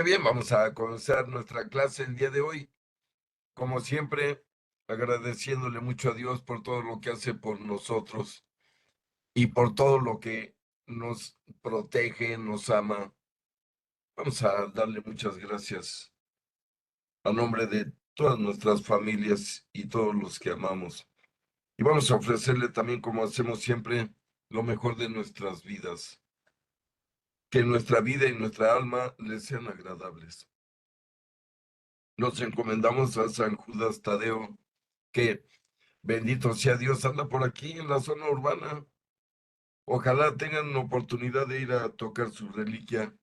Bien, vamos a comenzar nuestra clase el día de hoy. Como siempre, agradeciéndole mucho a Dios por todo lo que hace por nosotros y por todo lo que nos protege, nos ama. Vamos a darle muchas gracias a nombre de todas nuestras familias y todos los que amamos. Y vamos a ofrecerle también, como hacemos siempre, lo mejor de nuestras vidas. Que nuestra vida y nuestra alma les sean agradables. Nos encomendamos a San Judas Tadeo, que bendito sea Dios, anda por aquí en la zona urbana. Ojalá tengan la oportunidad de ir a tocar su reliquia.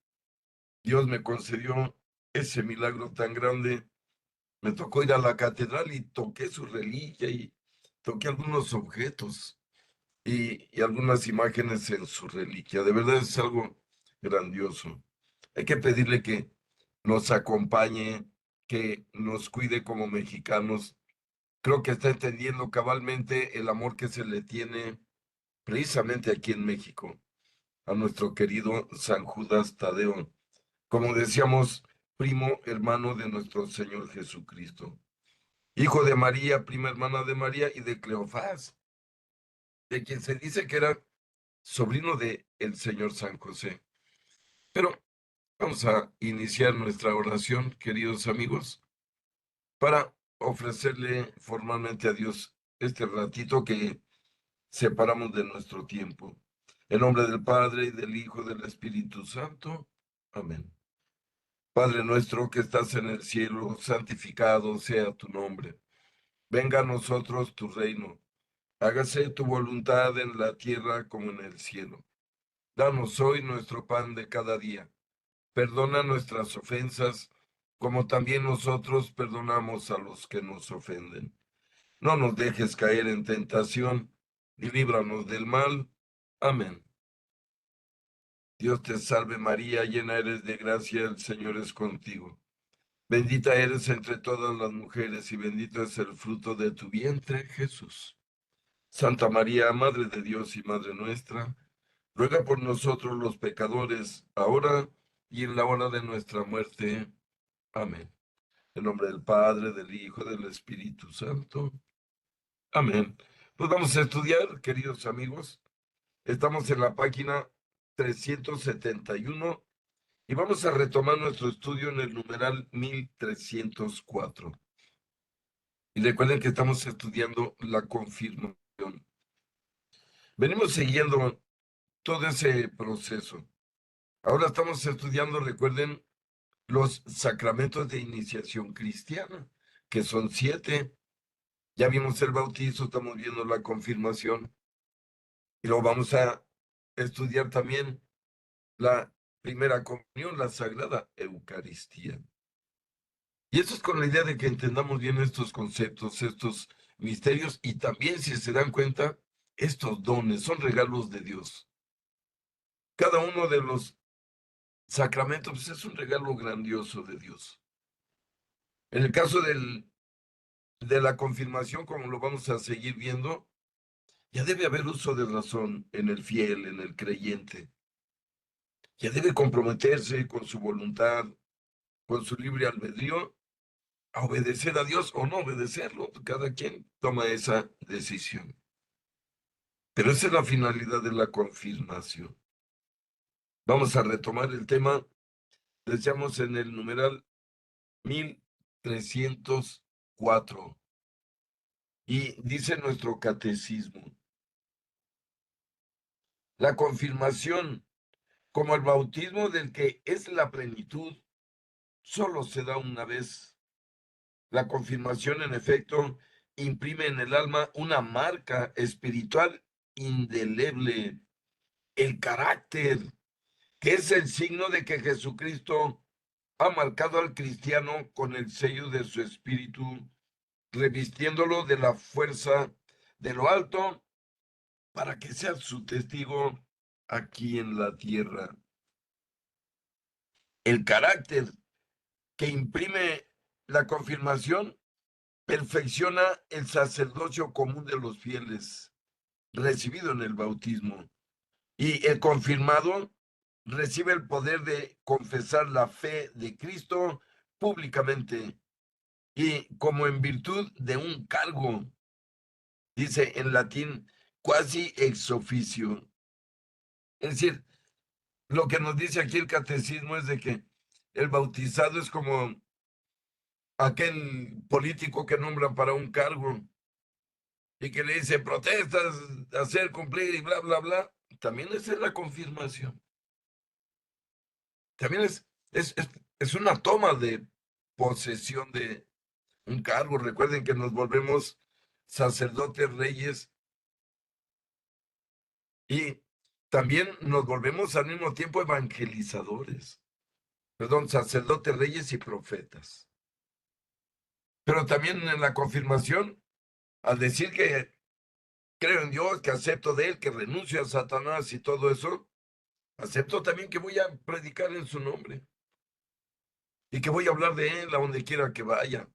Dios me concedió ese milagro tan grande. Me tocó ir a la catedral y toqué su reliquia y toqué algunos objetos y algunas imágenes en su reliquia. De verdad es algo grandioso. Hay que pedirle que nos acompañe, que nos cuide como mexicanos. Creo que está entendiendo cabalmente el amor que se le tiene precisamente aquí en México a nuestro querido San Judas Tadeo, como decíamos, primo hermano de nuestro Señor Jesucristo, hijo de María, prima hermana de María y de Cleofás, de quien se dice que era sobrino de el Señor San José. Pero vamos a iniciar nuestra oración, queridos amigos, para ofrecerle formalmente a Dios este ratito que separamos de nuestro tiempo. En nombre del Padre, y del Hijo, y del Espíritu Santo. Amén. Padre nuestro que estás en el cielo, santificado sea tu nombre. Venga a nosotros tu reino. Hágase tu voluntad en la tierra como en el cielo. Danos hoy nuestro pan de cada día. Perdona nuestras ofensas, como también nosotros perdonamos a los que nos ofenden. No nos dejes caer en tentación, y líbranos del mal. Amén. Dios te salve María, llena eres de gracia, el Señor es contigo. Bendita eres entre todas las mujeres y bendito es el fruto de tu vientre, Jesús. Santa María, Madre de Dios y Madre nuestra, ruega por nosotros los pecadores, ahora y en la hora de nuestra muerte. Amén. En nombre del Padre, del Hijo, del Espíritu Santo. Amén. Pues vamos a estudiar, queridos amigos. Estamos en la página 371 y vamos a retomar nuestro estudio en el numeral 1304. Y recuerden que estamos estudiando la confirmación. Venimos siguiendo todo ese proceso. Ahora estamos estudiando, recuerden, los sacramentos de iniciación cristiana, que son 7. Ya vimos el bautizo, estamos viendo la confirmación y luego vamos a estudiar también la primera comunión, la Sagrada Eucaristía. Y eso es con la idea de que entendamos bien estos conceptos, estos misterios y también, si se dan cuenta, estos dones son regalos de Dios. Cada uno de los sacramentos pues, es un regalo grandioso de Dios. En el caso de la confirmación, como lo vamos a seguir viendo, ya debe haber uso de razón en el fiel, en el creyente. Ya debe comprometerse con su voluntad, con su libre albedrío, a obedecer a Dios o no obedecerlo. Cada quien toma esa decisión. Pero esa es la finalidad de la confirmación. Vamos a retomar el tema. Decíamos en el numeral 1304. Y dice nuestro catecismo, la confirmación, como el bautismo del que es la plenitud, solo se da una vez. La confirmación, en efecto, imprime en el alma una marca espiritual indeleble, el carácter, que es el signo de que Jesucristo ha marcado al cristiano con el sello de su espíritu, revistiéndolo de la fuerza de lo alto para que sea su testigo aquí en la tierra. El carácter que imprime la confirmación perfecciona el sacerdocio común de los fieles, recibido en el bautismo. Y el confirmado recibe el poder de confesar la fe de Cristo públicamente y como en virtud de un cargo, dice en latín, quasi ex officio. Es decir, lo que nos dice aquí el catecismo es de que el bautizado es como aquel político que nombran para un cargo y que le dice protestas, hacer cumplir y bla, bla, bla. También esa es la confirmación. También es una toma de posesión de un cargo. Recuerden que nos volvemos sacerdotes, reyes y también nos volvemos al mismo tiempo evangelizadores. Perdón, sacerdotes, reyes y profetas. Pero también en la confirmación, al decir que creo en Dios, que acepto de Él, que renuncio a Satanás y todo eso, acepto también que voy a predicar en su nombre y que voy a hablar de Él a donde quiera que vaya.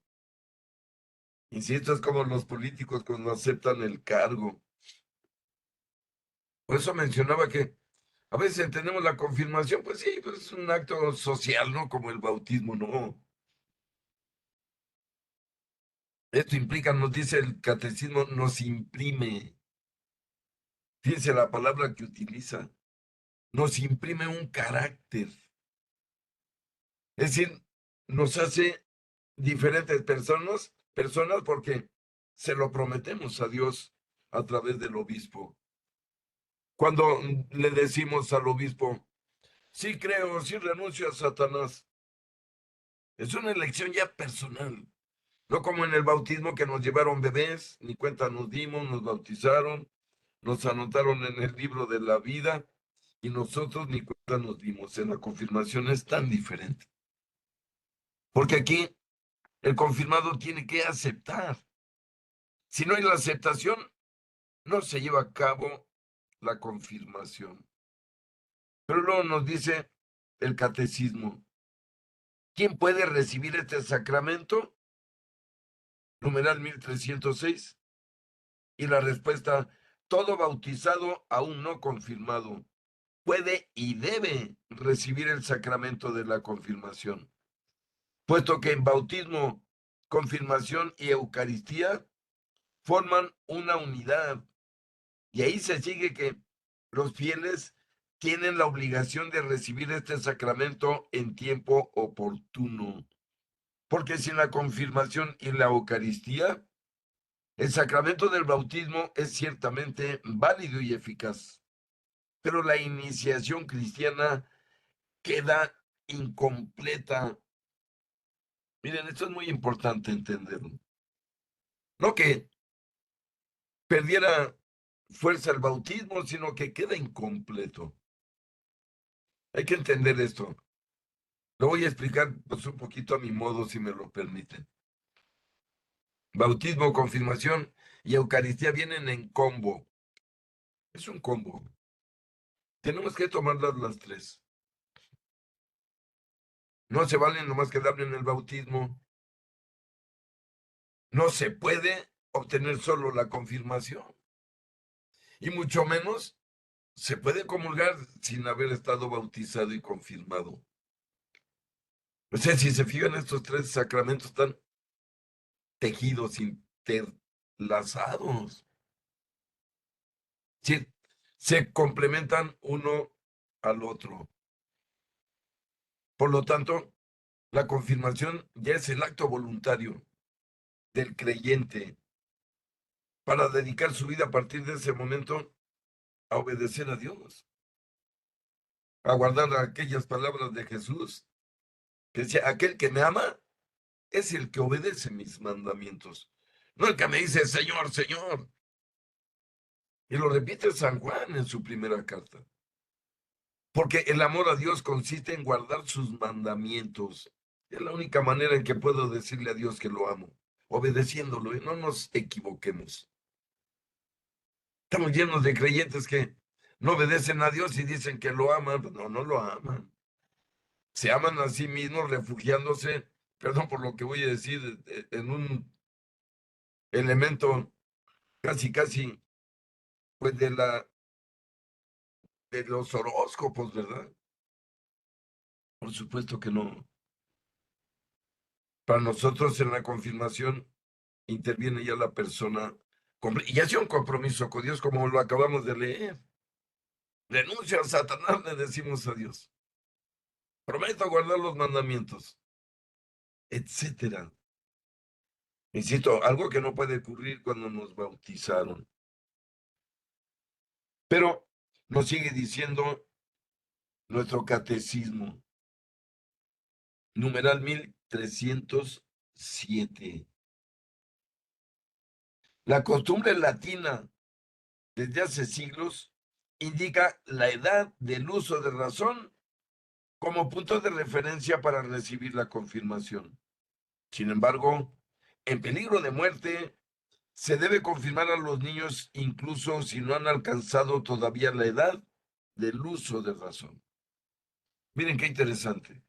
Insisto, es como los políticos cuando aceptan el cargo. Por eso mencionaba que a veces entendemos la confirmación, pues sí, pues es un acto social, ¿no? Como el bautismo, no. Esto implica, nos dice el catecismo, nos imprime. Fíjense la palabra que utiliza. Nos imprime un carácter. Es decir, nos hace diferentes personas porque se lo prometemos a Dios a través del obispo. Cuando le decimos al obispo, sí creo, sí renuncio a Satanás, es una elección ya personal, no como en el bautismo que nos llevaron bebés, ni cuenta nos dimos, nos bautizaron, nos anotaron en el libro de la vida y nosotros ni cuenta nos dimos. En la confirmación es tan diferente, porque aquí el confirmado tiene que aceptar. Si no hay la aceptación, no se lleva a cabo la confirmación. Pero luego nos dice el catecismo, ¿quién puede recibir este sacramento? Numeral 1306. Y la respuesta, todo bautizado aún no confirmado puede y debe recibir el sacramento de la confirmación, puesto que en bautismo, confirmación y Eucaristía forman una unidad. Y ahí se sigue que los fieles tienen la obligación de recibir este sacramento en tiempo oportuno, porque sin la confirmación y la Eucaristía, el sacramento del bautismo es ciertamente válido y eficaz, pero la iniciación cristiana queda incompleta. Miren, esto es muy importante entenderlo. No que perdiera fuerza el bautismo, sino que queda incompleto. Hay que entender esto. Lo voy a explicar pues, un poquito a mi modo, si me lo permiten. Bautismo, confirmación y Eucaristía vienen en combo. Es un combo. Tenemos que tomarlas las tres. No se valen nomás quedar en el bautismo. No se puede obtener solo la confirmación. Y mucho menos se puede comulgar sin haber estado bautizado y confirmado. O sea, si se fijan, estos tres sacramentos están tejidos, interlazados. Sí, se complementan uno al otro. Por lo tanto, la confirmación ya es el acto voluntario del creyente para dedicar su vida a partir de ese momento a obedecer a Dios, a guardar aquellas palabras de Jesús, que decía, aquel que me ama es el que obedece mis mandamientos, no el que me dice, Señor, Señor. Y lo repite San Juan en su primera carta. Porque el amor a Dios consiste en guardar sus mandamientos. Es la única manera en que puedo decirle a Dios que lo amo, obedeciéndolo, y no nos equivoquemos. Estamos llenos de creyentes que no obedecen a Dios y dicen que lo aman. Pues no, no lo aman. Se aman a sí mismos refugiándose, perdón por lo que voy a decir, en un elemento casi, casi, pues de los horóscopos, ¿verdad? Por supuesto que no. Para nosotros en la confirmación interviene ya la persona y hace un compromiso con Dios como lo acabamos de leer. Renuncia a Satanás, le decimos a Dios. Prometo guardar los mandamientos, etcétera. Insisto, algo que no puede ocurrir cuando nos bautizaron. Pero nos sigue diciendo nuestro catecismo, numeral 1307. La costumbre latina desde hace siglos indica la edad del uso de razón como punto de referencia para recibir la confirmación. Sin embargo, en peligro de muerte, se debe confirmar a los niños incluso si no han alcanzado todavía la edad del uso de razón. Miren qué interesante.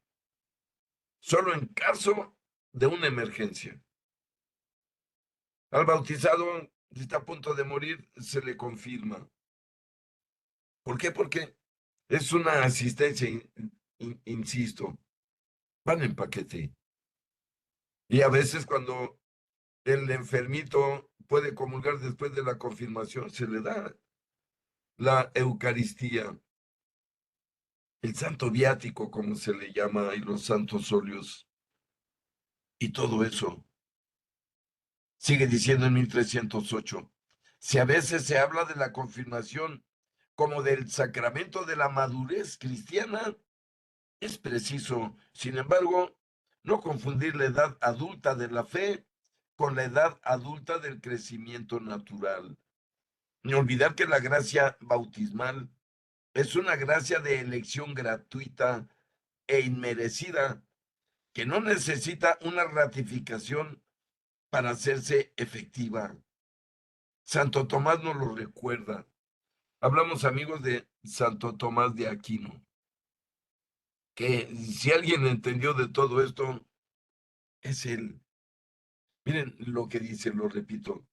Solo en caso de una emergencia. Al bautizado, si está a punto de morir, se le confirma. ¿Por qué? Porque es una asistencia, insisto, van en paquete. Y a veces cuando el enfermito puede comulgar después de la confirmación, se le da la Eucaristía, el santo viático, como se le llama, y los santos óleos, y todo eso. Sigue diciendo en 1308. Si a veces se habla de la confirmación como del sacramento de la madurez cristiana, es preciso, sin embargo, no confundir la edad adulta de la fe con la edad adulta del crecimiento natural, ni olvidar que la gracia bautismal es una gracia de elección gratuita e inmerecida que no necesita una ratificación para hacerse efectiva. Santo Tomás nos lo recuerda. Hablamos, amigos, de Santo Tomás de Aquino, que si alguien entendió de todo esto, es él. Miren lo que dice, lo repito.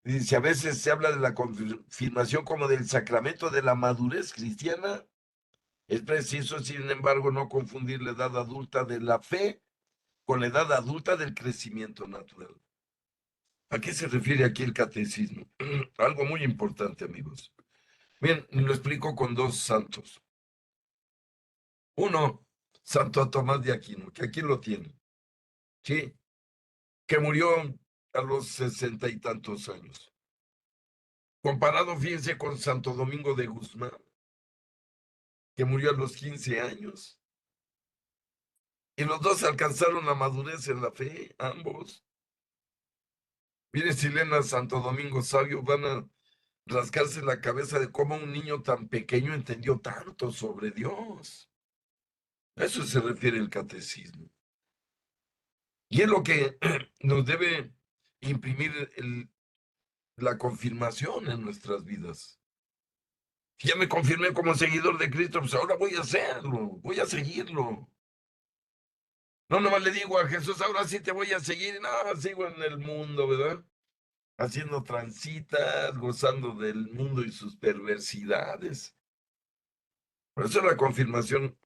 Dice, a veces se habla de la confirmación como del sacramento de la madurez cristiana. Es preciso, sin embargo, no confundir la edad adulta de la fe con la edad adulta del crecimiento natural. ¿A qué se refiere aquí el catecismo? Algo muy importante, amigos. Bien, lo explico con dos santos. Uno, Santo Tomás de Aquino, que aquí lo tiene, ¿sí? Que murió a los 60 y tantos años. Comparado, fíjense, con Santo Domingo de Guzmán, que murió a los 15 años. Y los dos alcanzaron la madurez en la fe, ambos. Miren, Silena, Santo Domingo Sabio, van a rascarse la cabeza de cómo un niño tan pequeño entendió tanto sobre Dios. A eso se refiere el catecismo. Y es lo que nos debe imprimir la confirmación en nuestras vidas. Ya me confirmé como seguidor de Cristo, pues ahora voy a hacerlo, voy a seguirlo. No, nomás le digo a Jesús, ahora sí te voy a seguir, y no, sigo en el mundo, ¿verdad? Haciendo transitas, gozando del mundo y sus perversidades. Por eso la confirmación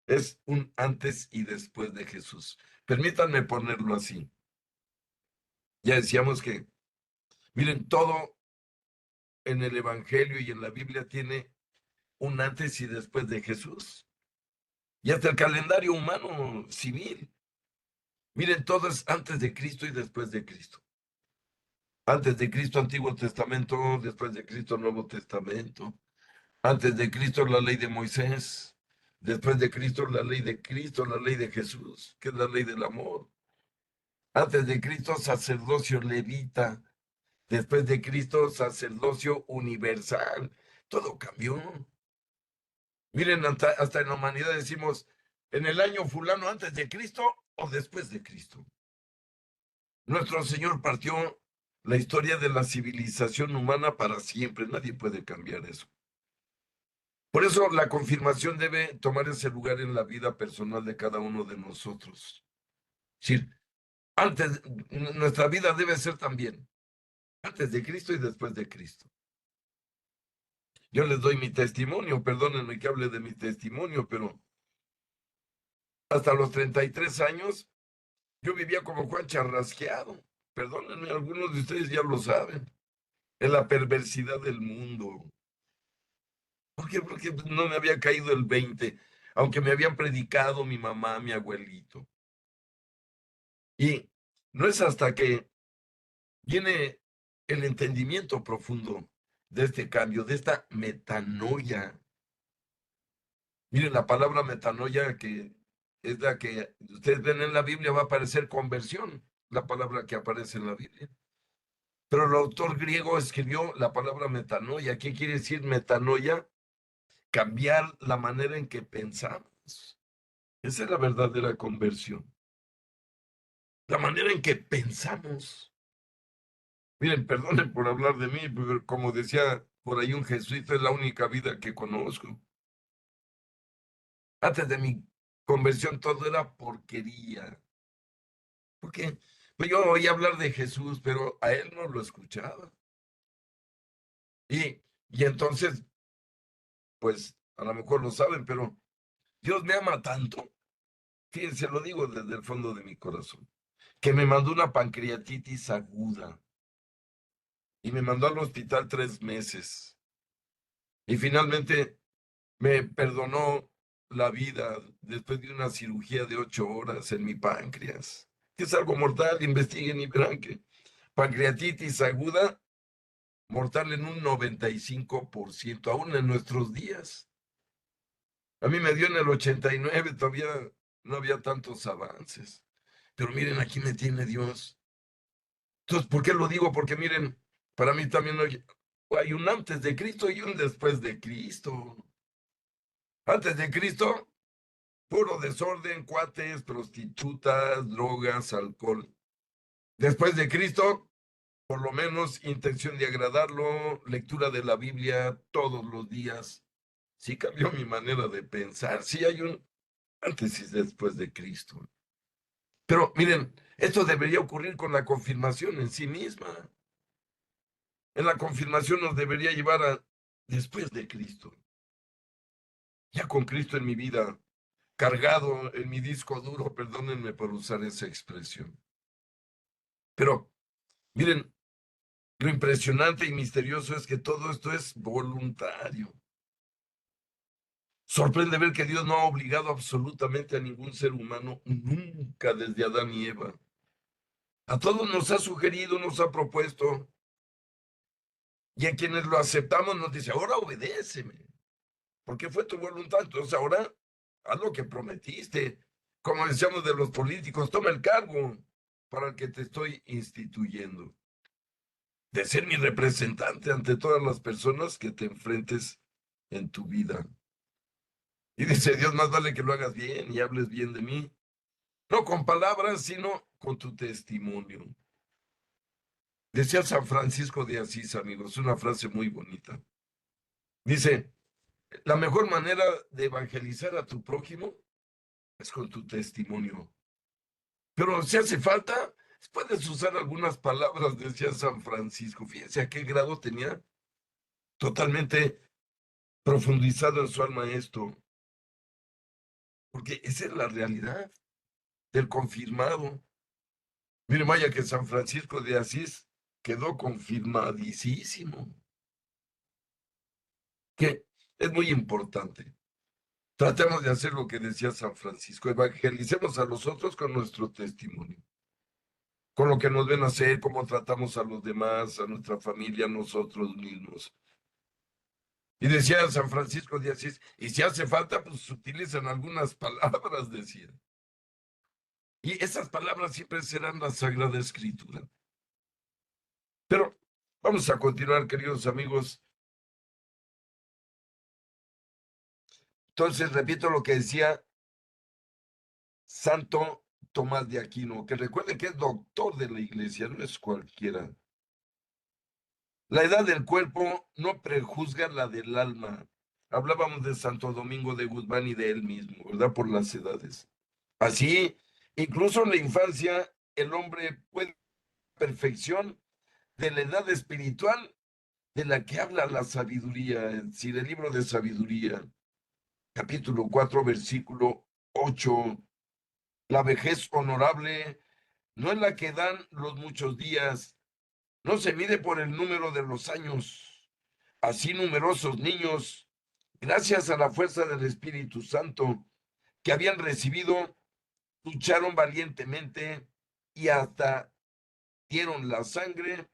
es un antes y después de Jesús. Permítanme ponerlo así. Ya decíamos que, miren, todo en el Evangelio y en la Biblia tiene un antes y después de Jesús. Y hasta el calendario humano civil. Miren, todo es antes de Cristo y después de Cristo. Antes de Cristo, Antiguo Testamento, después de Cristo, Nuevo Testamento. Antes de Cristo, la ley de Moisés. Después de Cristo, la ley de Cristo, la ley de Jesús, que es la ley del amor. Antes de Cristo, sacerdocio levita. Después de Cristo, sacerdocio universal. Todo cambió. Miren, hasta en la humanidad decimos, en el año fulano antes de Cristo o después de Cristo. Nuestro Señor partió la historia de la civilización humana para siempre. Nadie puede cambiar eso. Por eso la confirmación debe tomar ese lugar en la vida personal de cada uno de nosotros. Es decir, antes, nuestra vida debe ser también antes de Cristo y después de Cristo. Yo les doy mi testimonio, perdónenme que hable de mi testimonio, pero hasta los 33 años yo vivía como Juan Charrasqueado. Perdónenme, algunos de ustedes ya lo saben. En la perversidad del mundo. ¿Por qué? Porque no me había caído el 20, aunque me habían predicado mi mamá, mi abuelito. Y no es hasta que viene el entendimiento profundo de este cambio, de esta metanoia. Miren, la palabra metanoia, que es la que ustedes ven en la Biblia, va a aparecer conversión, la palabra que aparece en la Biblia. Pero el autor griego escribió la palabra metanoia. ¿Qué quiere decir metanoia? Cambiar la manera en que pensamos. Esa es la verdadera conversión. La manera en que pensamos. Miren, perdonen por hablar de mí, pero como decía por ahí un jesuita, es la única vida que conozco. Antes de mi conversión todo era porquería. Porque pues yo oía hablar de Jesús, pero a él no lo escuchaba. Y entonces, pues a lo mejor lo saben, pero Dios me ama tanto, fíjense, lo digo desde el fondo de mi corazón, que me mandó una pancreatitis aguda y me mandó al hospital 3 meses. Y finalmente me perdonó la vida después de una cirugía de 8 horas en mi páncreas, que es algo mortal. Investiguen y verán que pancreatitis aguda, mortal en un 95%, aún en nuestros días. A mí me dio en el 89, todavía no había tantos avances. Pero miren, aquí me tiene Dios. Entonces, ¿por qué lo digo? Porque miren, para mí también hay un antes de Cristo y un después de Cristo. Antes de Cristo, puro desorden, cuates, prostitutas, drogas, alcohol. Después de Cristo, por lo menos intención de agradarlo, lectura de la Biblia todos los días. Sí cambió mi manera de pensar, sí hay un antes y después de Cristo. Pero miren, esto debería ocurrir con la confirmación en sí misma. En la confirmación nos debería llevar a después de Cristo. Ya con Cristo en mi vida, cargado en mi disco duro, perdónenme por usar esa expresión. Pero miren, lo impresionante y misterioso es que todo esto es voluntario. Sorprende ver que Dios no ha obligado absolutamente a ningún ser humano nunca desde Adán y Eva. A todos nos ha sugerido, nos ha propuesto, y a quienes lo aceptamos nos dice, ahora obedéceme, porque fue tu voluntad. Entonces ahora haz lo que prometiste. Como decíamos de los políticos, toma el cargo para el que te estoy instituyendo, de ser mi representante ante todas las personas que te enfrentes en tu vida. Y dice Dios, más vale que lo hagas bien y hables bien de mí, no con palabras, sino con tu testimonio. Decía San Francisco de Asís, amigos, una frase muy bonita. Dice, la mejor manera de evangelizar a tu prójimo es con tu testimonio. Pero si hace falta, puedes usar algunas palabras, decía San Francisco. Fíjense a qué grado tenía totalmente profundizado en su alma esto, porque esa es la realidad del confirmado. Mire, vaya que San Francisco de Asís quedó confirmadísimo, que es muy importante. Tratemos de hacer lo que decía San Francisco, evangelicemos a los otros con nuestro testimonio, con lo que nos ven hacer, cómo tratamos a los demás, a nuestra familia, a nosotros mismos. Y decía San Francisco de Asís, y si hace falta, pues utilizan algunas palabras, decía. Y esas palabras siempre serán la Sagrada Escritura. Pero vamos a continuar, queridos amigos. Entonces, repito lo que decía Santo Tomás de Aquino, que recuerde que es doctor de la iglesia, no es cualquiera. La edad del cuerpo no prejuzga la del alma. Hablábamos de Santo Domingo de Guzmán y de él mismo, ¿verdad? Por las edades. Así, incluso en la infancia, el hombre puede perfección de la edad espiritual de la que habla la sabiduría, es decir, el libro de sabiduría, capítulo 4, versículo 8. La vejez honorable no es la que dan los muchos días, no se mide por el número de los años. Así numerosos niños, gracias a la fuerza del Espíritu Santo que habían recibido, lucharon valientemente y hasta dieron la sangre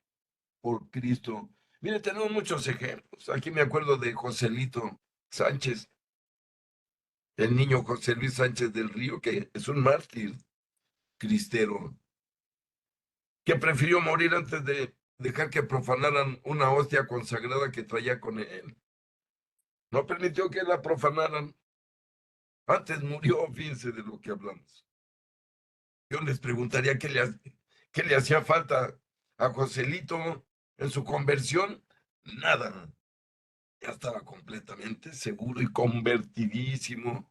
por Cristo. Mire, tenemos muchos ejemplos. Aquí me acuerdo de Joselito Sánchez, el niño José Luis Sánchez del Río, que es un mártir cristero, que prefirió morir antes de dejar que profanaran una hostia consagrada que traía con él. No permitió que la profanaran. Antes murió, fíjense de lo que hablamos. Yo les preguntaría qué le hacía falta a Joselito en su conversión. Nada. Ya estaba completamente seguro y convertidísimo.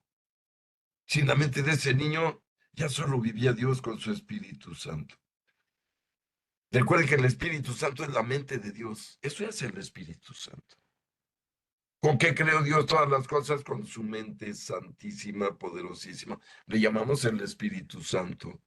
Sin la mente de ese niño, ya solo vivía Dios con su Espíritu Santo. Recuerden que el Espíritu Santo es la mente de Dios. Eso es el Espíritu Santo. ¿Con qué creó Dios todas las cosas? Con su mente santísima, poderosísima. Le llamamos el Espíritu Santo.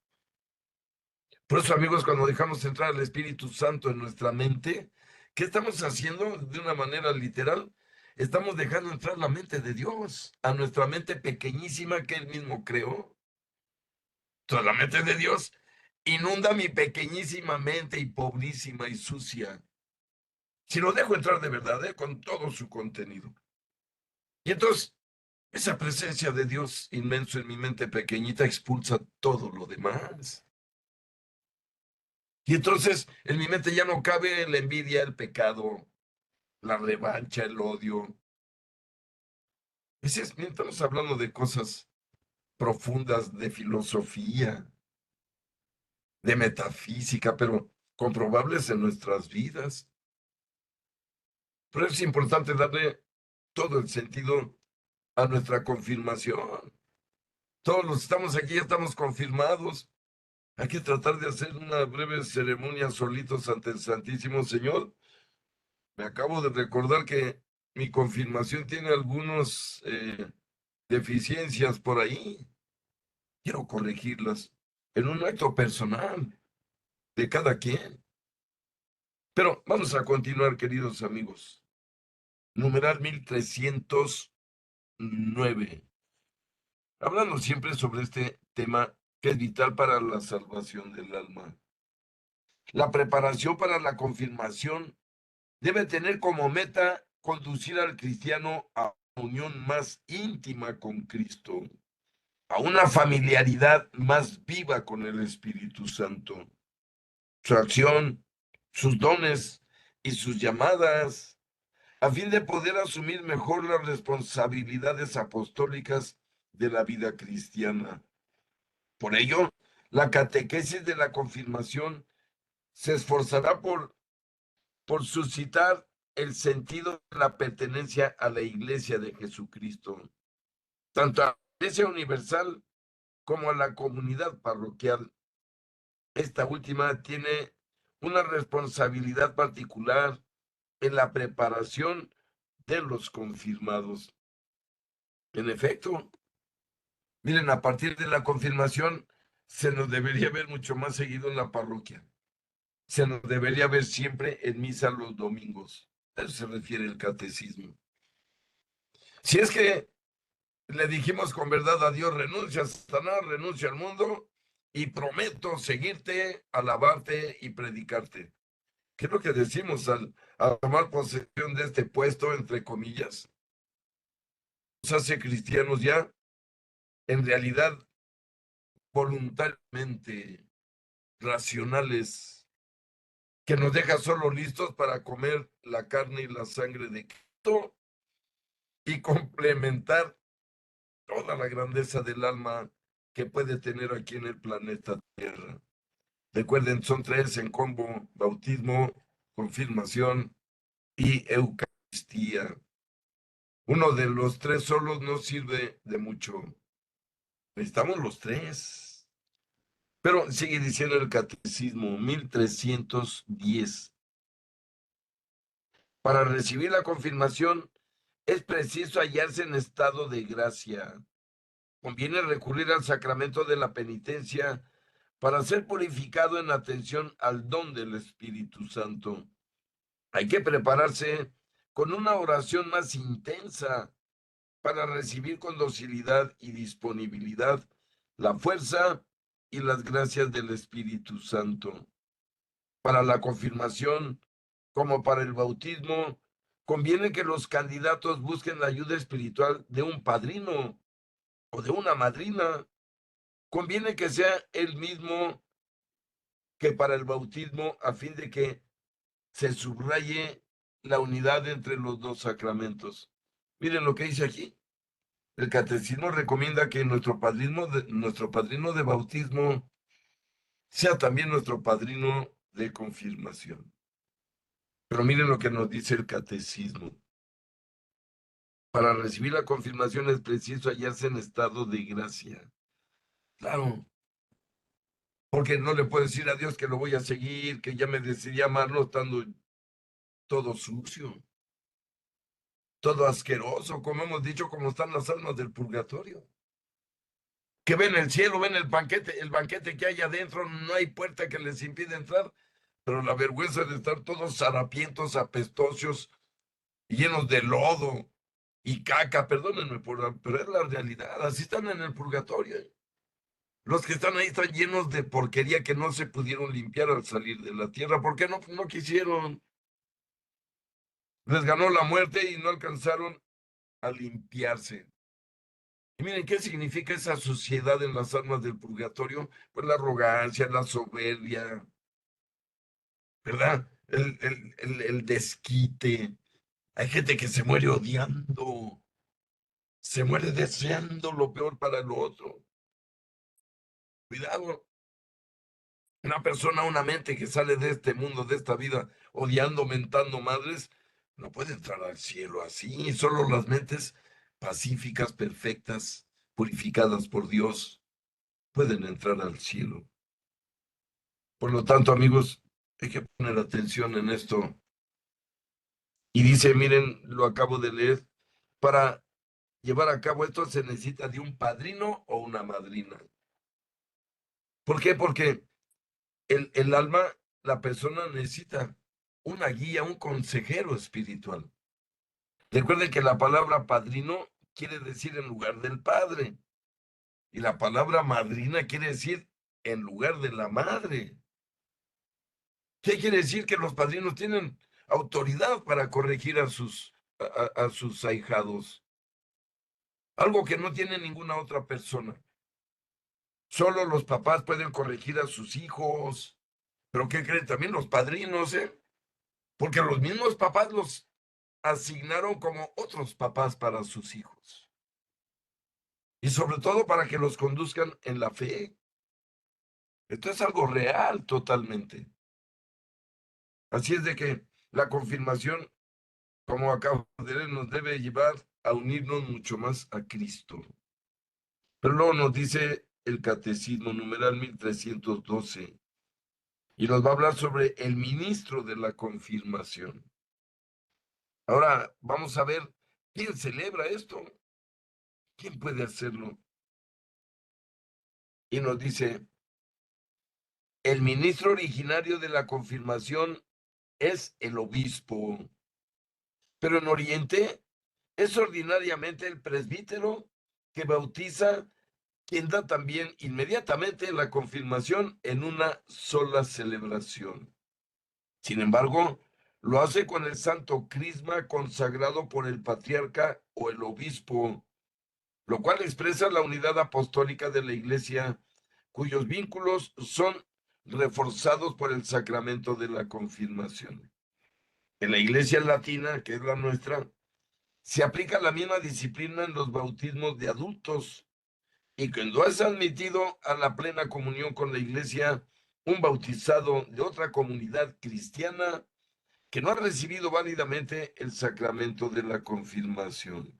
Por eso, amigos, cuando dejamos entrar el Espíritu Santo en nuestra mente, ¿qué estamos haciendo de una manera literal? Estamos dejando entrar la mente de Dios a nuestra mente pequeñísima que Él mismo creó. Toda la mente de Dios inunda mi pequeñísima mente y pobrísima y sucia. Si lo dejo entrar de verdad, con todo su contenido. Y entonces, esa presencia de Dios inmenso en mi mente pequeñita expulsa todo lo demás. Y entonces en mi mente ya no cabe la envidia, el pecado, la revancha, el odio. Estamos hablando de cosas profundas, de filosofía, de metafísica, pero comprobables en nuestras vidas. Pero es importante darle todo el sentido a nuestra confirmación. Todos los que estamos aquí ya estamos confirmados. Hay que tratar de hacer una breve ceremonia solitos ante el Santísimo Señor. Me acabo de recordar que mi confirmación tiene algunas deficiencias por ahí. Quiero corregirlas en un acto personal de cada quien. Pero vamos a continuar, queridos amigos. Numeral 1309. Hablando siempre sobre este tema que es vital para la salvación del alma. La preparación para la confirmación debe tener como meta conducir al cristiano a una unión más íntima con Cristo, a una familiaridad más viva con el Espíritu Santo. Su acción, sus dones y sus llamadas, a fin de poder asumir mejor las responsabilidades apostólicas de la vida cristiana. Por ello, la catequesis de la confirmación se esforzará por suscitar el sentido de la pertenencia a la Iglesia de Jesucristo, tanto a la Iglesia Universal como a la comunidad parroquial. Esta última tiene una responsabilidad particular en la preparación de los confirmados. En efecto, miren, a partir de la confirmación se nos debería ver mucho más seguido en la parroquia. Se nos debería ver siempre en misa los domingos. A eso se refiere el catecismo. Si es que le dijimos con verdad a Dios, renuncia a Satanás, renuncia al mundo y prometo seguirte, alabarte y predicarte. ¿Qué es lo que decimos al tomar posesión de este puesto, entre comillas? Nos hace cristianos ya, en realidad, voluntariamente racionales, que nos deja solo listos para comer la carne y la sangre de Cristo y complementar toda la grandeza del alma que puede tener aquí en el planeta Tierra. Recuerden, son tres en combo: bautismo, confirmación y Eucaristía. Uno de los tres solos no sirve de mucho. Necesitamos los tres. Pero sigue diciendo el catecismo 1310. Para recibir la confirmación es preciso hallarse en estado de gracia. Conviene recurrir al sacramento de la penitencia para ser purificado en atención al don del Espíritu Santo. Hay que prepararse con una oración más intensa para recibir con docilidad y disponibilidad la fuerza y las gracias del Espíritu Santo. Para la confirmación, como para el bautismo, conviene que los candidatos busquen la ayuda espiritual de un padrino o de una madrina. Conviene que sea el mismo que para el bautismo a fin de que se subraye la unidad entre los dos sacramentos. Miren lo que dice aquí. El catecismo recomienda que nuestro padrino de bautismo sea también nuestro padrino de confirmación. Pero miren lo que nos dice el catecismo. Para recibir la confirmación es preciso hallarse en estado de gracia. Claro, porque no le puedo decir a Dios que lo voy a seguir, que ya me decidí amarlo estando todo sucio, todo asqueroso, como hemos dicho, como están las almas del purgatorio. Que ven el cielo, ven el banquete que hay adentro, no hay puerta que les impide entrar, pero la vergüenza de estar todos harapientos, apestocios, llenos de lodo y caca, perdónenme, pero es la realidad, así están en el purgatorio. Los que están ahí están llenos de porquería que no se pudieron limpiar al salir de la tierra, porque no quisieron. Les ganó la muerte y no alcanzaron a limpiarse. Y miren, ¿qué significa esa suciedad en las almas del purgatorio? Pues la arrogancia, la soberbia, ¿verdad? El desquite. Hay gente que se muere odiando, se muere deseando lo peor para el otro. Cuidado, una persona, una mente que sale de este mundo, de esta vida, odiando, mentando madres, no puede entrar al cielo así. Solo las mentes pacíficas, perfectas, purificadas por Dios, pueden entrar al cielo. Por lo tanto, amigos, hay que poner atención en esto. Y dice, miren, lo acabo de leer, para llevar a cabo esto se necesita de un padrino o una madrina. ¿Por qué? Porque el alma, la persona necesita una guía, un consejero espiritual. Recuerden que la palabra padrino quiere decir en lugar del padre y la palabra madrina quiere decir en lugar de la madre. ¿Qué quiere decir? Que los padrinos tienen autoridad para corregir a sus ahijados, algo que no tiene ninguna otra persona. Solo los papás pueden corregir a sus hijos, pero ¿qué creen? También los padrinos, ¿eh? Porque los mismos papás los asignaron como otros papás para sus hijos. Y sobre todo para que los conduzcan en la fe. Esto es algo real totalmente. Así es de que la confirmación, como acabo de leer, nos debe llevar a unirnos mucho más a Cristo. Pero luego nos dice el Catecismo numeral 1312 y nos va a hablar sobre el ministro de la confirmación. Ahora vamos a ver quién celebra esto, quién puede hacerlo. Y nos dice, el ministro originario de la confirmación es el obispo, pero en Oriente es ordinariamente el presbítero que bautiza, quien da también inmediatamente la confirmación en una sola celebración. Sin embargo, lo hace con el santo crisma consagrado por el patriarca o el obispo, lo cual expresa la unidad apostólica de la Iglesia, cuyos vínculos son reforzados por el sacramento de la confirmación. En la Iglesia latina, que es la nuestra, se aplica la misma disciplina en los bautismos de adultos, y cuando es admitido a la plena comunión con la Iglesia un bautizado de otra comunidad cristiana que no ha recibido válidamente el sacramento de la confirmación.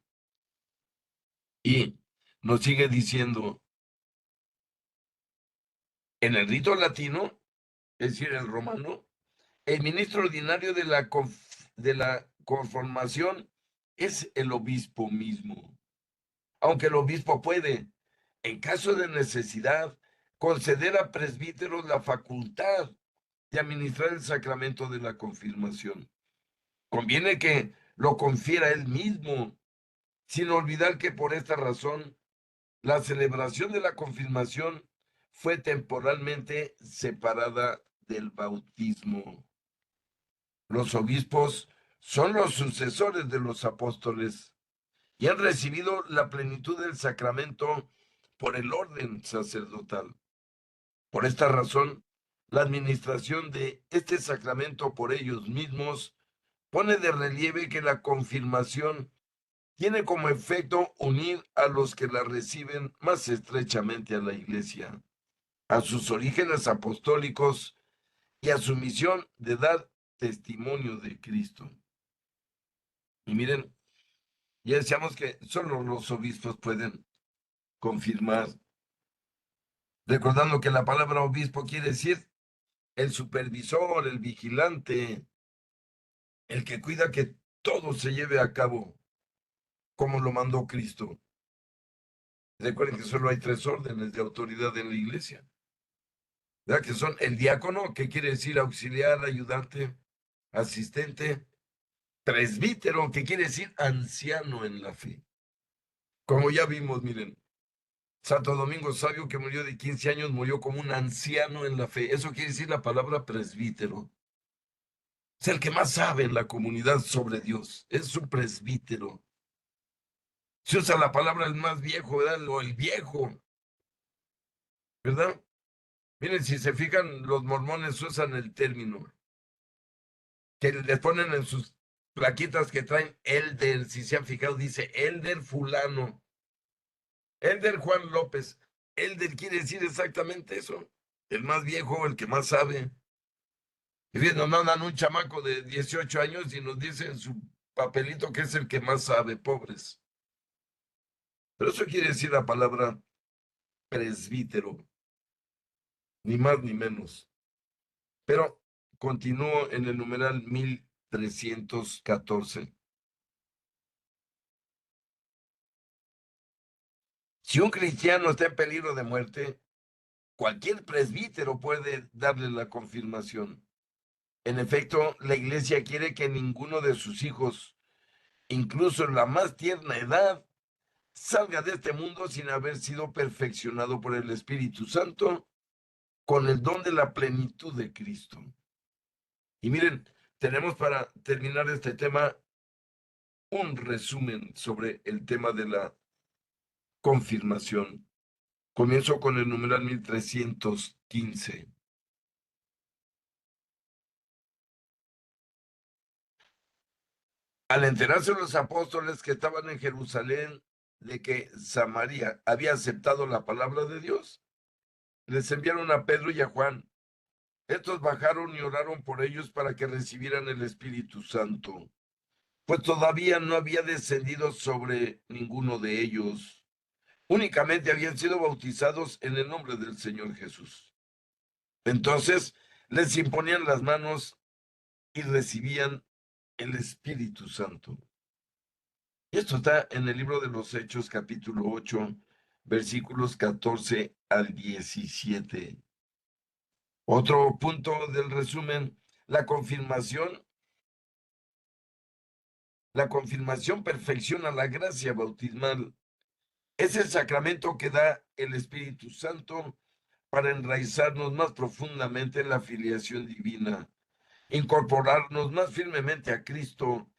Y nos sigue diciendo, en el rito latino, es decir, el romano, el ministro ordinario de la conformación es el obispo mismo, aunque el obispo puede, en caso de necesidad, conceder a presbíteros la facultad de administrar el sacramento de la confirmación. Conviene que lo confiera él mismo, sin olvidar que por esta razón la celebración de la confirmación fue temporalmente separada del bautismo. Los obispos son los sucesores de los apóstoles y han recibido la plenitud del sacramento por el orden sacerdotal. Por esta razón, la administración de este sacramento por ellos mismos pone de relieve que la confirmación tiene como efecto unir a los que la reciben más estrechamente a la Iglesia, a sus orígenes apostólicos y a su misión de dar testimonio de Cristo. Y miren, ya decíamos que solo los obispos pueden confirmar, recordando que la palabra obispo quiere decir el supervisor, el vigilante, el que cuida que todo se lleve a cabo como lo mandó Cristo. Recuerden que solo hay tres órdenes de autoridad en la iglesia, ¿verdad? Que son el diácono, que quiere decir auxiliar, ayudante, asistente; presbítero, que quiere decir anciano en la fe. Como ya vimos, miren, Santo Domingo Sabio, que murió de 15 años, murió como un anciano en la fe. Eso quiere decir la palabra presbítero. Es el que más sabe en la comunidad sobre Dios. Es su presbítero. Se usa la palabra el más viejo, ¿verdad? O el viejo, ¿verdad? Miren, si se fijan, los mormones usan el término, que les ponen en sus plaquitas que traen Elder. Si se han fijado, dice Elder fulano, Elder Juan López. Elder quiere decir exactamente eso, el más viejo, el que más sabe. Y bien, nos mandan un chamaco de 18 años y nos dice en su papelito que es el que más sabe, pobres. Pero eso quiere decir la palabra presbítero, ni más ni menos. Pero continúo en el numeral 1314. Si un cristiano está en peligro de muerte, cualquier presbítero puede darle la confirmación. En efecto, la iglesia quiere que ninguno de sus hijos, incluso en la más tierna edad, salga de este mundo sin haber sido perfeccionado por el Espíritu Santo con el don de la plenitud de Cristo. Y miren, tenemos para terminar este tema un resumen sobre el tema de la confirmación. Comienzo con el numeral 1315. Al enterarse los apóstoles que estaban en Jerusalén de que Samaria había aceptado la palabra de Dios, les enviaron a Pedro y a Juan. Estos bajaron y oraron por ellos para que recibieran el Espíritu Santo, pues todavía no había descendido sobre ninguno de ellos. Únicamente habían sido bautizados en el nombre del Señor Jesús. Entonces les imponían las manos y recibían el Espíritu Santo. Y esto está en el libro de los Hechos, capítulo 8, versículos 14 al 17. Otro punto del resumen, la confirmación. La confirmación perfecciona la gracia bautismal. Es el sacramento que da el Espíritu Santo para enraizarnos más profundamente en la filiación divina, incorporarnos más firmemente a Cristo,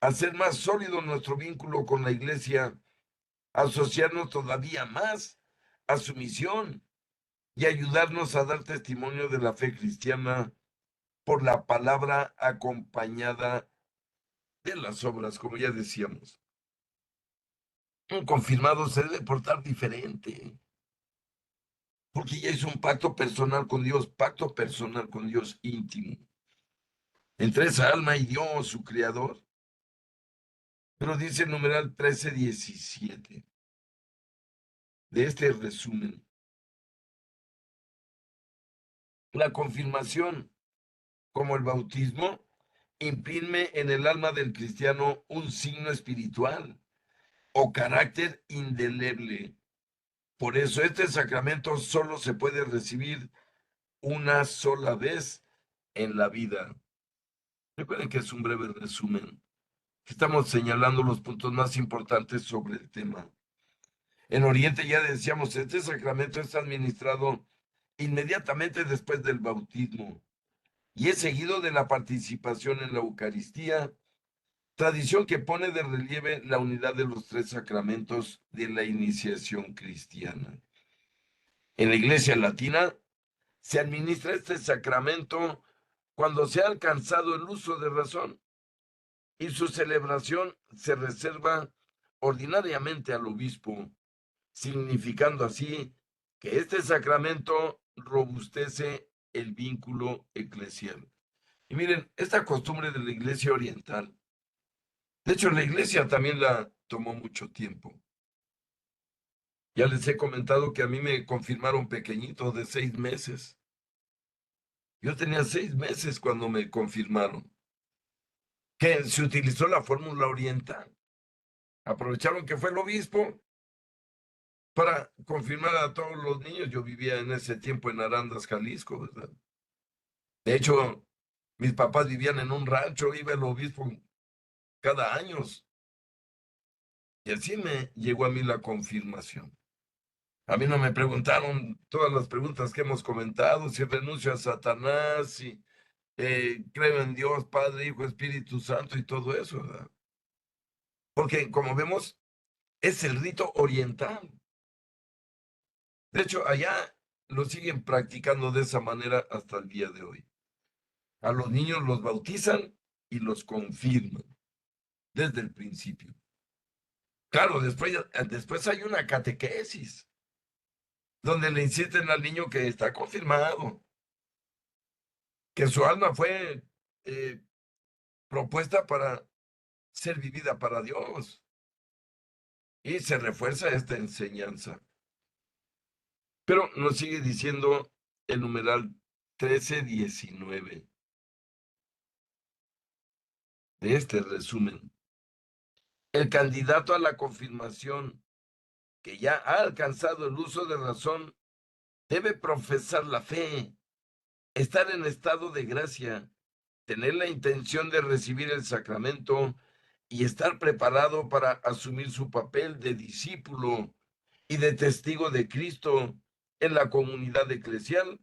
hacer más sólido nuestro vínculo con la Iglesia, asociarnos todavía más a su misión y ayudarnos a dar testimonio de la fe cristiana por la palabra acompañada de las obras, como ya decíamos. Un confirmado se debe portar diferente, porque ya es un pacto personal con Dios íntimo, entre esa alma y Dios, su creador. Pero dice el numeral 1317 de este resumen: la confirmación, como el bautismo, imprime en el alma del cristiano un signo espiritual o carácter indeleble. Por eso este sacramento solo se puede recibir una sola vez en la vida. Recuerden que es un breve resumen. Estamos señalando los puntos más importantes sobre el tema. En Oriente ya decíamos, este sacramento es administrado inmediatamente después del bautismo y es seguido de la participación en la Eucaristía, tradición que pone de relieve la unidad de los tres sacramentos de la iniciación cristiana. En la Iglesia Latina se administra este sacramento cuando se ha alcanzado el uso de razón y su celebración se reserva ordinariamente al obispo, significando así que este sacramento robustece el vínculo eclesial. Y miren, esta costumbre de la iglesia oriental, de hecho la iglesia también la tomó mucho tiempo. Ya les he comentado que a mí me confirmaron pequeñito de 6 meses. Yo tenía 6 meses cuando me confirmaron, que se utilizó la fórmula oriental. Aprovecharon que fue el obispo para confirmar a todos los niños. Yo vivía en ese tiempo en Arandas, Jalisco, ¿verdad? De hecho, mis papás vivían en un rancho, iba el obispo cada año. Y así me llegó a mí la confirmación. A mí no me preguntaron todas las preguntas que hemos comentado, si renuncio a Satanás, si creo en Dios, Padre, Hijo, Espíritu Santo y todo eso, ¿verdad? Porque como vemos, es el rito oriental. De hecho, allá lo siguen practicando de esa manera hasta el día de hoy. A los niños los bautizan y los confirman desde el principio. Claro, después hay una catequesis donde le insisten al niño que está confirmado, que su alma fue eh, propuesta para ser vivida para Dios. Y se refuerza esta enseñanza. Pero nos sigue diciendo el numeral 1319 de este resumen. El candidato a la confirmación que ya ha alcanzado el uso de razón debe profesar la fe, estar en estado de gracia, tener la intención de recibir el sacramento y estar preparado para asumir su papel de discípulo y de testigo de Cristo en la comunidad eclesial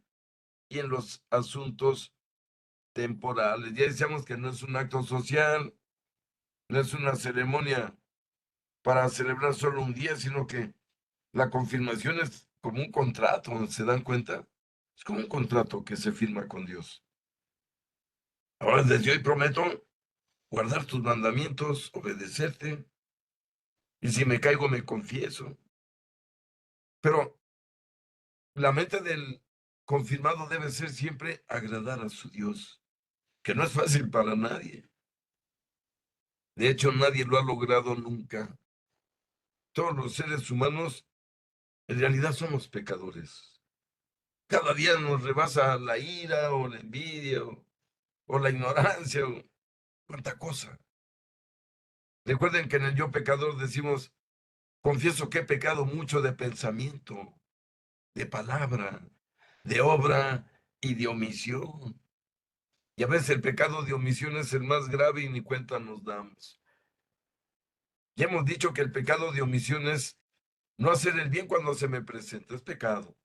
y en los asuntos temporales. Ya decíamos que no es un acto social, no es una ceremonia para celebrar solo un día, sino que la confirmación es como un contrato, ¿se dan cuenta? Es como un contrato que se firma con Dios. Ahora desde hoy prometo guardar tus mandamientos, obedecerte, y si me caigo me confieso. Pero la meta del confirmado debe ser siempre agradar a su Dios, que no es fácil para nadie. De hecho, nadie lo ha logrado nunca. Todos los seres humanos en realidad somos pecadores. Cada día nos rebasa la ira o la envidia o la ignorancia o cuánta cosa. Recuerden que en el yo pecador decimos, confieso que he pecado mucho de pensamiento, de palabra, de obra y de omisión. Y a veces el pecado de omisión es el más grave y ni cuenta nos damos. Ya hemos dicho que el pecado de omisión es no hacer el bien cuando se me presenta, es pecado.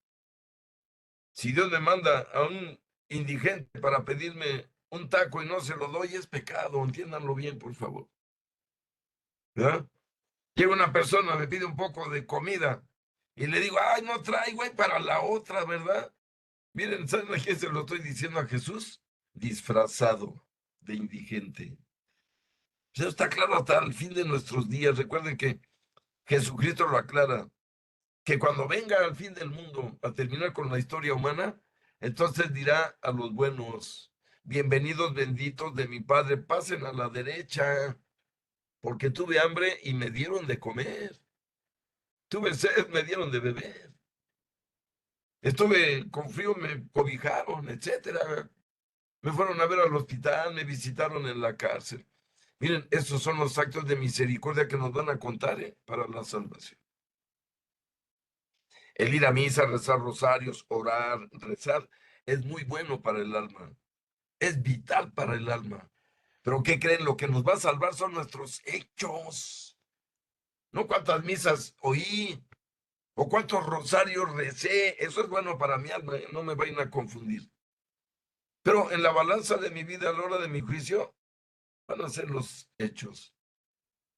Si Dios me manda a un indigente para pedirme un taco y no se lo doy, es pecado, entiéndanlo bien, por favor. ¿Verdad? Llega una persona, me pide un poco de comida y le digo, ay, no traigo, hay para la otra, ¿verdad? Miren, ¿saben a quién se lo estoy diciendo a Jesús? Disfrazado de indigente. Eso está claro hasta el fin de nuestros días. Recuerden que Jesucristo lo aclara, que cuando venga al fin del mundo a terminar con la historia humana, entonces dirá a los buenos, bienvenidos benditos de mi Padre, pasen a la derecha, porque tuve hambre y me dieron de comer, tuve sed, me dieron de beber, estuve con frío, me cobijaron, etcétera. me fueron a ver al hospital, me visitaron en la cárcel. Miren, esos son los actos de misericordia que nos van a contar, para la salvación. El ir a misa, rezar rosarios, orar, rezar, es muy bueno para el alma. Es vital para el alma. Pero ¿qué creen? Lo que nos va a salvar son nuestros hechos. No cuántas misas oí o cuántos rosarios recé. Eso es bueno para mi alma, no me vayan a confundir. Pero en la balanza de mi vida, a la hora de mi juicio, van a ser los hechos.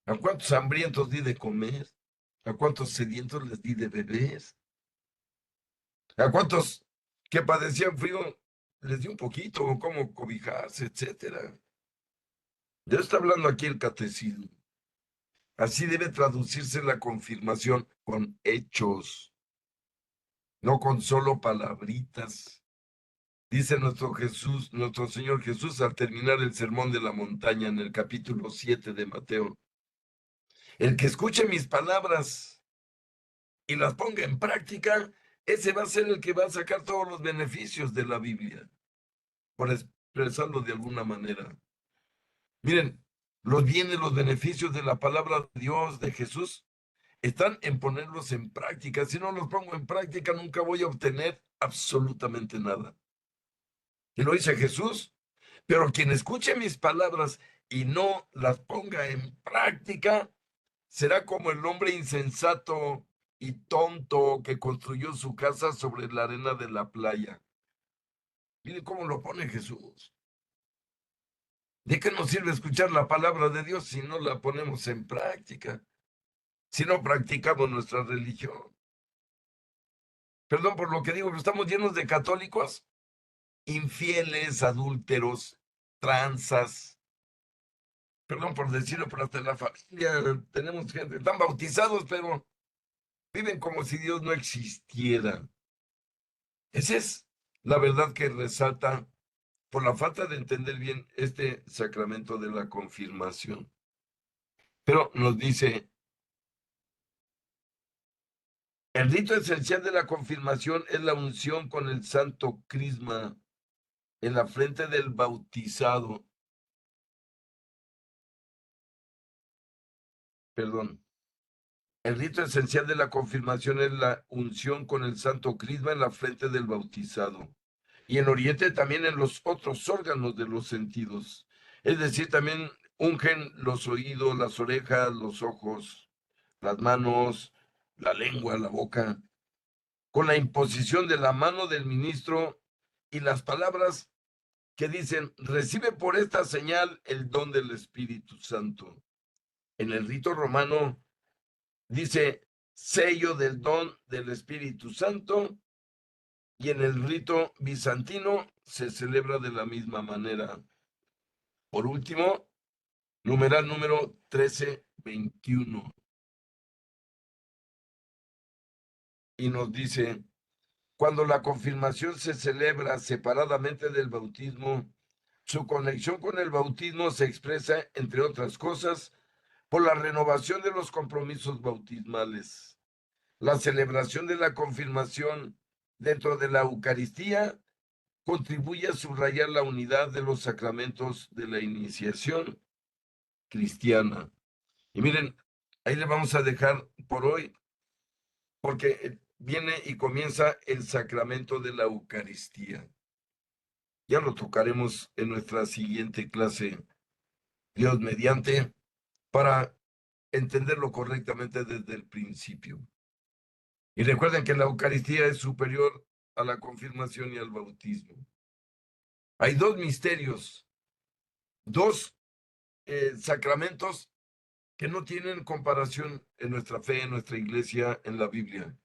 ¿A cuántos hambrientos di de comer? ¿A cuántos sedientos les di de beber? ¿A cuántos que padecían frío les di un poquito, o cómo cobijarse, etcétera? Ya está hablando aquí el catecismo. Así debe traducirse la confirmación, con hechos, no con solo palabritas. Dice nuestro Jesús, nuestro Señor Jesús, al terminar el sermón de la montaña en el capítulo 7 de Mateo: el que escuche mis palabras y las ponga en práctica, ese va a ser el que va a sacar todos los beneficios de la Biblia, por expresarlo de alguna manera. Miren, los bienes, los beneficios de la palabra de Dios, de Jesús, están en ponerlos en práctica. Si no los pongo en práctica, nunca voy a obtener absolutamente nada. Y lo dice Jesús: pero quien escuche mis palabras y no las ponga en práctica, será como el hombre insensato y tonto que construyó su casa sobre la arena de la playa. Miren cómo lo pone Jesús. ¿De qué nos sirve escuchar la palabra de Dios si no la ponemos en práctica? Si no practicamos nuestra religión. Perdón por lo que digo, pero estamos llenos de católicos infieles, adúlteros, tranzas. Perdón por decirlo, pero hasta en la familia tenemos gente, están bautizados, pero viven como si Dios no existiera. Esa es la verdad que resalta por la falta de entender bien este sacramento de la confirmación. Pero nos dice: el rito esencial de la confirmación es la unción con el santo crisma en la frente del bautizado. Perdón. El rito esencial de la confirmación es la unción con el santo crisma en la frente del bautizado. Y en Oriente también en los otros órganos de los sentidos. Es decir, también ungen los oídos, las orejas, los ojos, las manos, la lengua, la boca, con la imposición de la mano del ministro y las palabras que dicen: recibe por esta señal el don del Espíritu Santo. En el rito romano dice sello del don del Espíritu Santo, y en el rito bizantino se celebra de la misma manera. Por último, numeral número 1321. Y nos dice: cuando la confirmación se celebra separadamente del bautismo, su conexión con el bautismo se expresa, entre otras cosas, por la renovación de los compromisos bautismales. La celebración de la confirmación dentro de la Eucaristía contribuye a subrayar la unidad de los sacramentos de la iniciación cristiana. Y miren, ahí le vamos a dejar por hoy, porque viene y comienza el sacramento de la Eucaristía. Ya lo tocaremos en nuestra siguiente clase, Dios mediante, para entenderlo correctamente desde el principio. Y recuerden que la Eucaristía es superior a la confirmación y al bautismo. Hay dos misterios, dos sacramentos que no tienen comparación en nuestra fe, en nuestra iglesia, en la Biblia.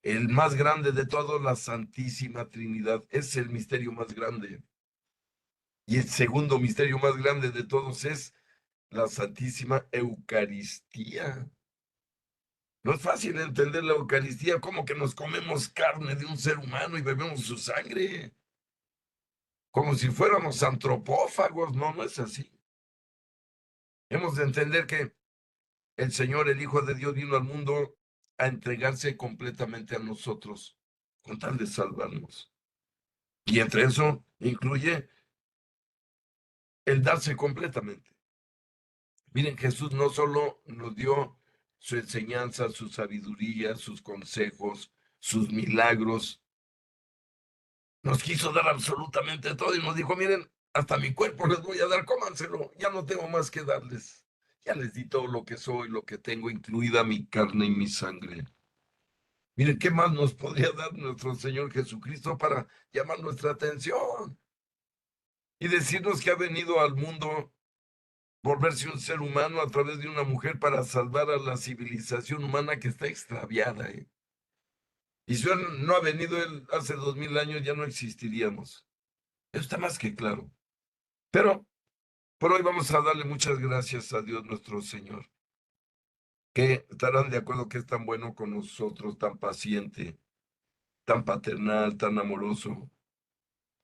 El más grande de todos, la Santísima Trinidad, es el misterio más grande. Y el segundo misterio más grande de todos es la Santísima Eucaristía. No es fácil entender la Eucaristía, como que nos comemos carne de un ser humano y bebemos su sangre, como si fuéramos antropófagos. No, no es así. Hemos de entender que el Señor, el Hijo de Dios, vino al mundo a entregarse completamente a nosotros, con tal de salvarnos. Y entre eso incluye el darse completamente. Miren, Jesús no solo nos dio su enseñanza, su sabiduría, sus consejos, sus milagros, nos quiso dar absolutamente todo y nos dijo, miren, hasta mi cuerpo les voy a dar, cómanselo, ya no tengo más que darles. Ya les di todo lo que soy, lo que tengo, incluida mi carne y mi sangre. Miren, ¿qué más nos podría dar nuestro Señor Jesucristo para llamar nuestra atención? Y decirnos que ha venido al mundo volverse un ser humano a través de una mujer para salvar a la civilización humana que está extraviada. Y si él no ha venido él hace 2000 años, ya no existiríamos. Eso está más que claro. Pero por hoy vamos a darle muchas gracias a Dios nuestro Señor, que estarán de acuerdo que es tan bueno con nosotros, tan paciente, tan paternal, tan amoroso.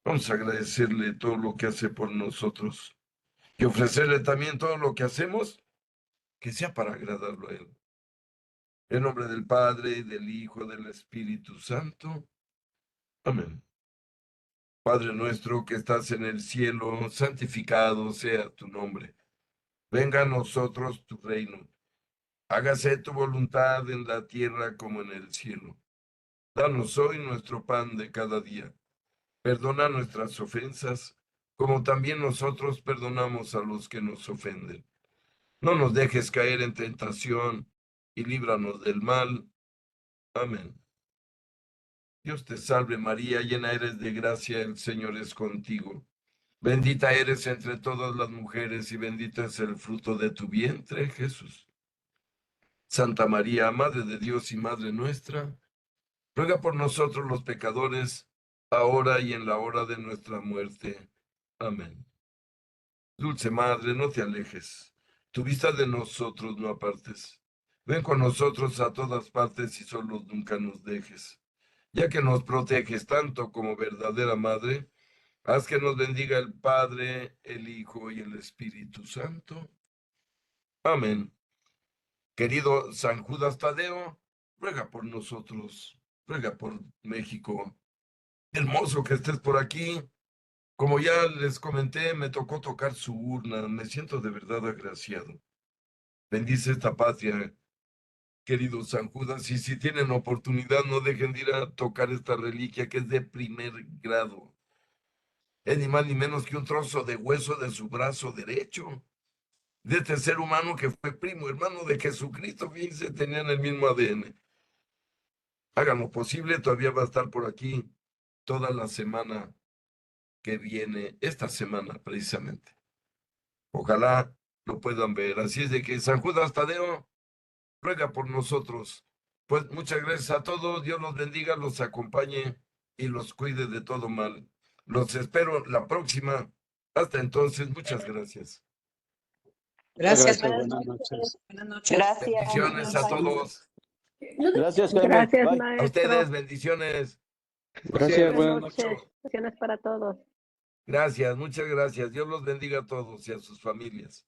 Vamos a agradecerle todo lo que hace por nosotros y ofrecerle también todo lo que hacemos, que sea para agradarlo a Él. En nombre del Padre, y del Hijo, y del Espíritu Santo. Amén. Padre nuestro que estás en el cielo, santificado sea tu nombre. Venga a nosotros tu reino. Hágase tu voluntad en la tierra como en el cielo. Danos hoy nuestro pan de cada día. Perdona nuestras ofensas, como también nosotros perdonamos a los que nos ofenden. No nos dejes caer en tentación y líbranos del mal. Amén. Dios te salve María, llena eres de gracia, el Señor es contigo. Bendita eres entre todas las mujeres y bendito es el fruto de tu vientre, Jesús. Santa María, Madre de Dios y Madre nuestra, ruega por nosotros los pecadores, ahora y en la hora de nuestra muerte. Amén. Dulce Madre, no te alejes, tu vista de nosotros no apartes. Ven con nosotros a todas partes y solo nunca nos dejes. Ya que nos proteges tanto como verdadera Madre, haz que nos bendiga el Padre, el Hijo y el Espíritu Santo. Amén. Querido San Judas Tadeo, ruega por nosotros, ruega por México. Hermoso que estés por aquí. Como ya les comenté, me tocó tocar su urna. Me siento de verdad agraciado. Bendice esta patria, querido San Judas, y si tienen oportunidad, no dejen de ir a tocar esta reliquia que es de primer grado. Es ni más ni menos que un trozo de hueso de su brazo derecho, de este ser humano que fue primo hermano de Jesucristo, fíjense, tenían el mismo ADN. Hagan lo posible, todavía va a estar por aquí toda la semana que viene, esta semana precisamente. Ojalá lo puedan ver. Así es de que San Judas Tadeo ruega por nosotros. Pues muchas gracias a todos, Dios los bendiga, los acompañe y los cuide de todo mal. Los espero la próxima. Hasta entonces, muchas gracias. Gracias. Buenas noches. Buenas noches. Gracias. Bendiciones a todos. Gracias, Jaime. Gracias, Bye. A maestro. ustedes, bendiciones. Gracias, Buenas buenas noches. Bendiciones para todos. Gracias, muchas gracias. Dios los bendiga a todos y a sus familias.